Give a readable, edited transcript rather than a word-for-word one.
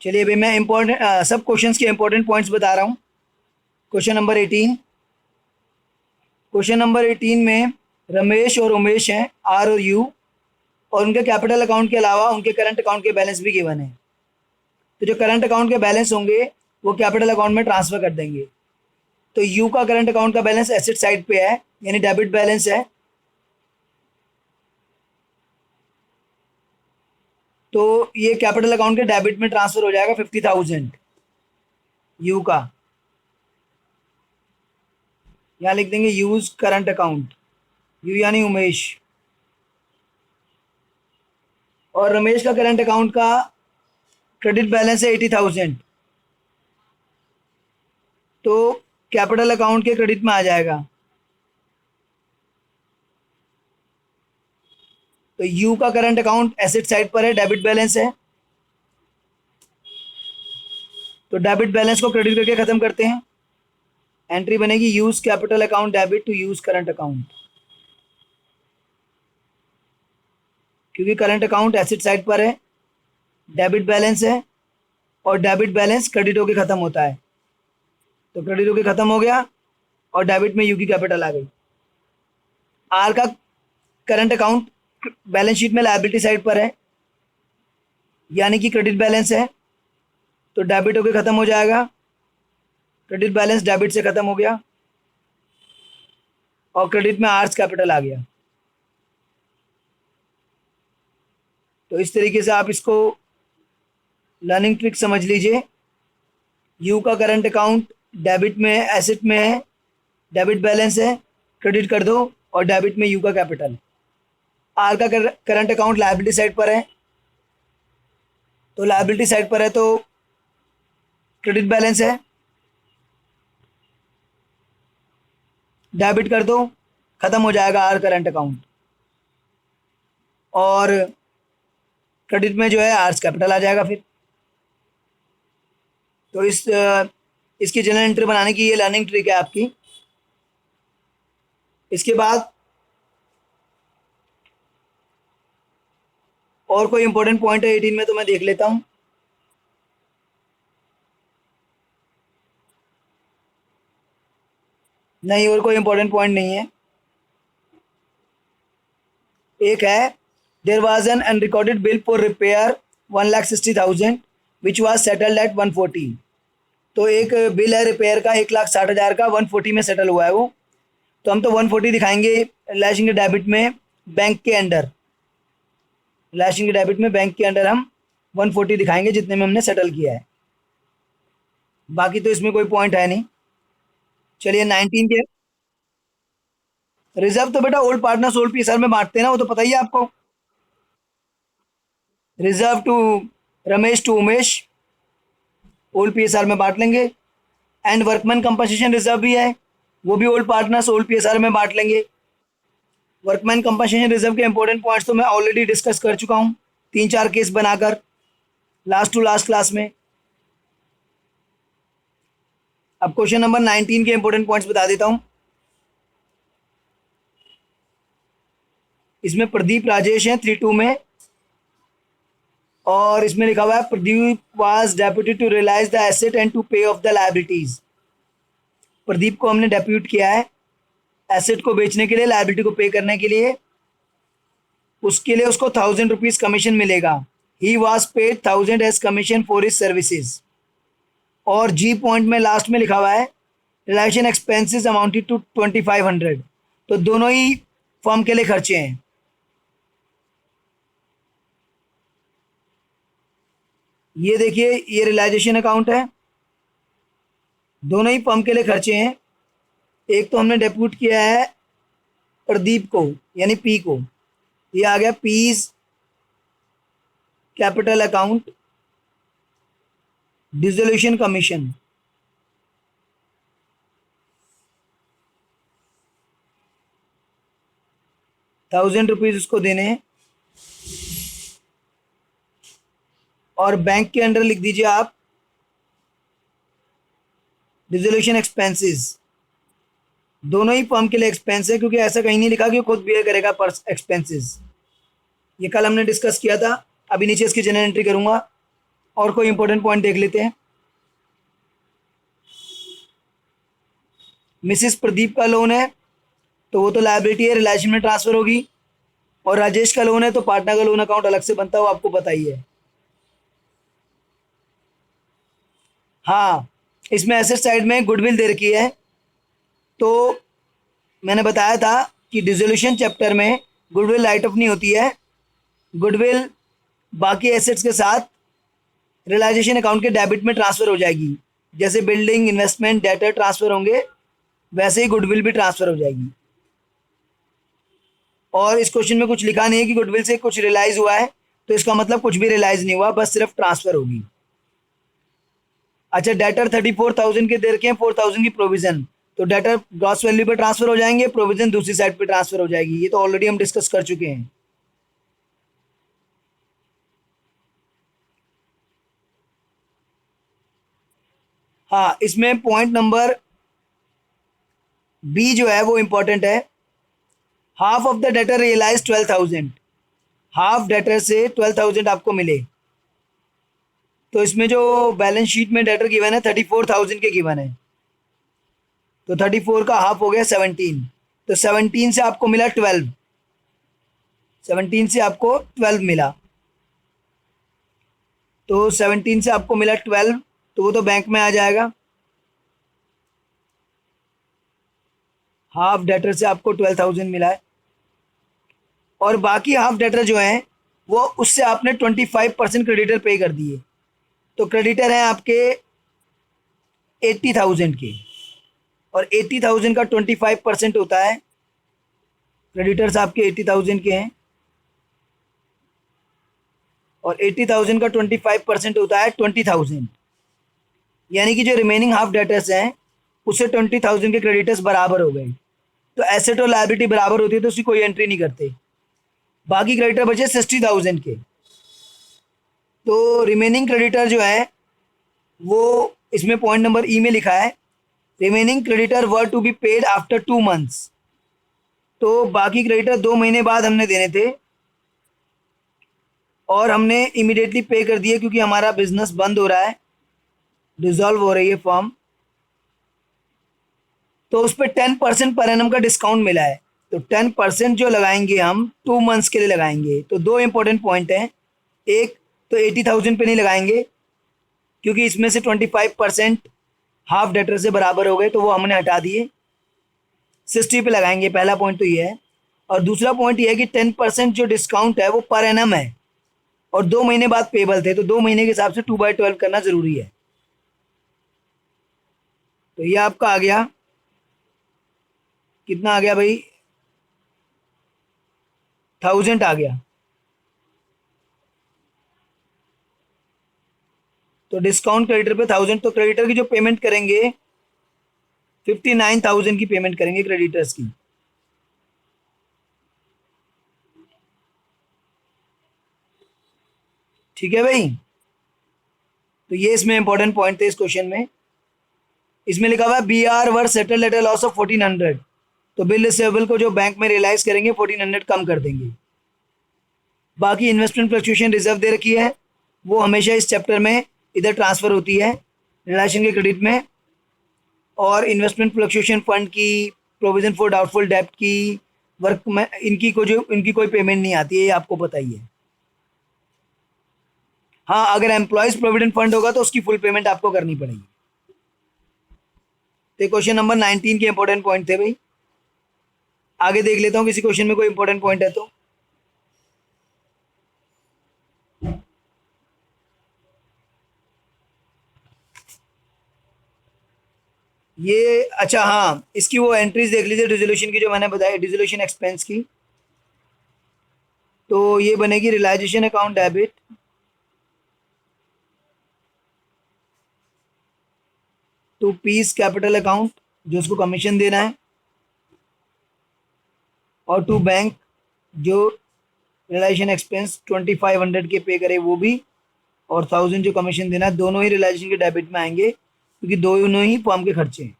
चलिए अभी मैं सब क्वेश्चंस के इंपॉर्टेंट पॉइंट्स बता रहा हूँ। Question number 18। क्वेश्चन नंबर 18 में रमेश और उमेश हैं, आर और यू, और उनके कैपिटल अकाउंट के अलावा उनके करंट अकाउंट के बैलेंस भी गिवन है। तो जो करंट अकाउंट के बैलेंस होंगे वो कैपिटल अकाउंट में ट्रांसफर कर देंगे। तो यू का करंट अकाउंट का बैलेंस एसेट साइड पे है, यानी डेबिट बैलेंस है। तो ये कैपिटल अकाउंट के डेबिट में ट्रांसफर हो जाएगा 50,000 यू का। यहाँ लिख देंगे यूज करंट अकाउंट, यू यानी उमेश। और रमेश का करंट अकाउंट का क्रेडिट बैलेंस है 80,000, तो कैपिटल अकाउंट के क्रेडिट में आ जाएगा। तो यू का करंट अकाउंट एसेट साइड पर है, डेबिट बैलेंस है, तो डेबिट बैलेंस को क्रेडिट करके खत्म करते हैं। एंट्री बनेगी U's capital account debit to U's current account, क्योंकि करंट अकाउंट एसेट साइड पर है, डेबिट बैलेंस है, और डेबिट बैलेंस क्रेडिट होके खत्म होता है। तो क्रेडिट होके खत्म हो गया और डेबिट में यू की कैपिटल आ गई। आर का करंट अकाउंट बैलेंस शीट में लायबिलिटी साइड पर है, यानी कि क्रेडिट बैलेंस है, तो डेबिट होके खत्म हो जाएगा। क्रेडिट बैलेंस डेबिट से खत्म हो गया और क्रेडिट में आर्स कैपिटल आ गया। तो इस तरीके से आप इसको लर्निंग ट्रिक समझ लीजिए। यू का करंट अकाउंट डेबिट में है, एसेट में है, डेबिट बैलेंस है, क्रेडिट कर दो और डेबिट में यू का कैपिटल। आर का करंट अकाउंट लायबिलिटी साइड पर है, तो लायबिलिटी साइड पर है तो क्रेडिट बैलेंस है, डेबिट कर दो, खत्म हो जाएगा आर करंट अकाउंट, और क्रेडिट में जो है आर्स कैपिटल आ जाएगा फिर। तो इसकी जनरल एंट्री बनाने की ये लर्निंग ट्रिक है आपकी। इसके बाद और कोई इंपॉर्टेंट पॉइंट है 18 में तो मैं देख लेता हूं। नहीं, और कोई इंपॉर्टेंट पॉइंट नहीं है। एक है there was an unrecorded bill for repair 1,60,000 which was settled at 140। तो एक बिल है रिपेयर का 1,60,000 का, 140 में सेटल हुआ है वो। तो हम तो 140 दिखाएंगे रिलेशन के डेबिट में बैंक के अंडर, रिलेशन के डेबिट में बैंक के अंडर हम 140 दिखाएंगे जितने में हमने सेटल किया है। बाकी तो इसमें कोई पॉइंट है नहीं। चलिए 19 के रिजर्व तो बेटा ओल्ड पार्टनर्स ओल्ड पीएसआर में बांटते हैं ना, वो तो पता ही है आपको। Reserve to Ramesh to Umesh old PSR में बांट लेंगे। एंड वर्कमैन कंपनसेशन रिजर्व भी है, वो भी ओल्ड पार्टनर्स ओल्ड पीएसआर में बांट लेंगे। वर्कमैन कंपनसेशन रिजर्व के इंपॉर्टेंट पॉइंट्स तो मैं ऑलरेडी डिस्कस कर चुका हूँ 3-4 केस बनाकर लास्ट टू लास्ट क्लास में। अब क्वेश्चन नंबर 19 के इंपॉर्टेंट पॉइंट्स बता देता हूँ। इसमें प्रदीप राजेश हैं 3-2 में, और इसमें लिखा हुआ है Pradeep was deputed to realise the asset and to pay off the liabilities. Pradeep को हमने डेप्यूट किया है एसेट को बेचने के लिए, लायबिलिटी को पे करने के लिए। उसके लिए उसको 1,000 रुपीज कमीशन मिलेगा। He was paid 1,000 as commission for his services. और जी पॉइंट में लास्ट में लिखा हुआ है रिलेशन एक्सपेंसेस अमाउंटेड टू 2,500। तो दोनों ही फर्म के लिए खर्चे हैं। ये देखिए ये रियलाइजेशन अकाउंट है, दोनों ही फर्म के लिए खर्चे हैं। एक तो हमने डेप्यूट किया है प्रदीप को यानी पी को, ये आ गया P's capital account dissolution commission. ₹1,000 उसको देने हैं। और बैंक के अंडर लिख दीजिए आप डिसोल्यूशन एक्सपेंसेस। दोनों ही फर्म के लिए एक्सपेंस है, क्योंकि ऐसा कहीं नहीं लिखा कि खुद बियर करेगा पर एक्सपेंसेस। ये कल हमने डिस्कस किया था। अभी नीचे इसकी जनरल एंट्री करूंगा। और कोई इंपॉर्टेंट पॉइंट देख लेते हैं। मिसिस प्रदीप का लोन है तो वो तो लायबिलिटी है, रिलेशन में ट्रांसफर होगी। और राजेश का लोन है तो पार्टनर का लोन अकाउंट अलग से बनता है, वो आपको पता ही है। हाँ, इसमें एसेट साइड में गुडविल दे रखी है। तो मैंने बताया था कि डिसोल्यूशन चैप्टर में गुडविल राइट ऑफ नहीं होती है। गुडविल बाकी एसेट्स के साथ रियलाइजेशन अकाउंट के डेबिट में ट्रांसफ़र हो जाएगी। जैसे बिल्डिंग, इन्वेस्टमेंट, डेटर ट्रांसफ़र होंगे, वैसे ही गुडविल भी ट्रांसफ़र हो जाएगी। और इस क्वेश्चन में कुछ लिखा नहीं है कि गुडविल से कुछ रियलाइज़ हुआ है, तो इसका मतलब कुछ भी रियलाइज़ नहीं हुआ, बस सिर्फ ट्रांसफ़र होगी। अच्छा, डेटर 34,000 के दे रखे हैं, 4,000 की प्रोविज़न, तो डेटर ग्रॉस वैल्यू पे ट्रांसफ़र हो जाएंगे, प्रोविज़न दूसरी साइड पे ट्रांसफ़र हो जाएगी। ये तो ऑलरेडी हम डिस्कस कर चुके हैं। हाँ, इसमें पॉइंट नंबर बी जो है वो इम्पोर्टेंट है। Half of the debtor realise 12,000, half debtor से 12,000 आपको मिले। तो इसमें जो बैलेंस शीट में डेटर गिवन है 34,000 के गिवन है, तो 34 का हाफ हो गया 17, तो 17 से आपको मिला 12, 17 से आपको 12 मिला। तो 17 से आपको मिला 12, तो वो तो बैंक में आ जाएगा। हाफ डेटर से आपको 12,000 मिला है, और बाकी हाफ डेटर जो हैं वो उससे आपने 25% क्रेडिटर पे कर दिए। तो क्रेडिटर हैं आपके 80,000 के, और 80,000 का 25% होता है, क्रेडिटर्स आपके 80,000 के हैं, और 80,000 का 25% होता है 20,000। यानी कि जो रिमेनिंग हाफ डेटर्स हैं उससे 20,000 के क्रेडिटर्स बराबर हो गए। तो एसेट और लायबिलिटी बराबर होती है तो उसकी कोई एंट्री नहीं करते। बाकी क्रेडिटर बचे 60,000 के। तो रिमेनिंग क्रेडिटर जो है वो इसमें पॉइंट नंबर ई में लिखा है, remaining creditor were to be paid after 2 months. तो बाकी क्रेडिटर 2 महीने बाद हमने देने थे, और हमने इमीडिएटली पे कर दिए क्योंकि हमारा बिजनेस बंद हो रहा है, डिसॉल्व हो रही है फर्म। तो उस पर 10% पर एनम का डिस्काउंट मिला है। तो 10% जो लगाएंगे हम 2 मंथ्स के लिए लगाएंगे। तो दो इंपॉर्टेंट पॉइंट हैं, एक तो 80,000 पे नहीं लगाएंगे क्योंकि इसमें से 25% हाफ डेटर से बराबर हो गए, तो वो हमने हटा दिए, 60 पे लगाएंगे। पहला पॉइंट तो ये है। और दूसरा पॉइंट ये है कि 10% जो डिस्काउंट है वो पर एनम है, और 2 महीने बाद पेबल थे, तो 2 महीने के हिसाब से 2/12 करना ज़रूरी है। तो ये आपका आ गया, कितना आ गया भाई, 1000 आ गया। तो डिस्काउंट क्रेडिटर पे 1000, तो क्रेडिटर की जो पेमेंट करेंगे 59,000 की पेमेंट करेंगे क्रेडिटर्स की। ठीक है भाई, तो ये इसमें इंपॉर्टेंट पॉइंट थे इस क्वेश्चन में। इसमें लिखा हुआ है B R were settle at a loss of 1400, तो बिल रिसीवेबल को जो बैंक में रियलाइज करेंगे 1400 कम कर देंगे। बाकी इन्वेस्टमेंट फ्लक्चुएशन रिजर्व दे रखी है, वो हमेशा इस चैप्टर में इधर ट्रांसफ़र होती है रिलेशन के क्रेडिट में। और इन्वेस्टमेंट फ्लक्चुएशन फंड की, प्रोविजन फॉर डाउटफुल डेब्ट की, वर्क में इनकी कोई पेमेंट नहीं आती है, ये आपको पता ही है। हाँ, अगर एम्प्लॉयज़ प्रोविडेंट फंड होगा तो उसकी फुल पेमेंट आपको करनी पड़ेगी। तो क्वेश्चन नंबर 19 के इंपॉर्टेंट पॉइंट थे भाई। आगे देख लेता हूँ किसी क्वेश्चन में कोई इंपॉर्टेंट पॉइंट है तो। ये अच्छा, हाँ, इसकी वो एंट्रीज देख लीजिए डिसोल्यूशन की, जो मैंने बताई डिसोल्यूशन एक्सपेंस की। तो ये बनेगी realisation account debit, to P's capital account जो उसको कमीशन देना है, और टू बैंक जो रियलाइजेशन एक्सपेंस 2500 के पे करे वो भी, और 1000 जो कमीशन देना है, दोनों ही रियलाइजेशन के डेबिट में आएंगे क्योंकि दोनों ही फॉर्म के खर्चे हैं।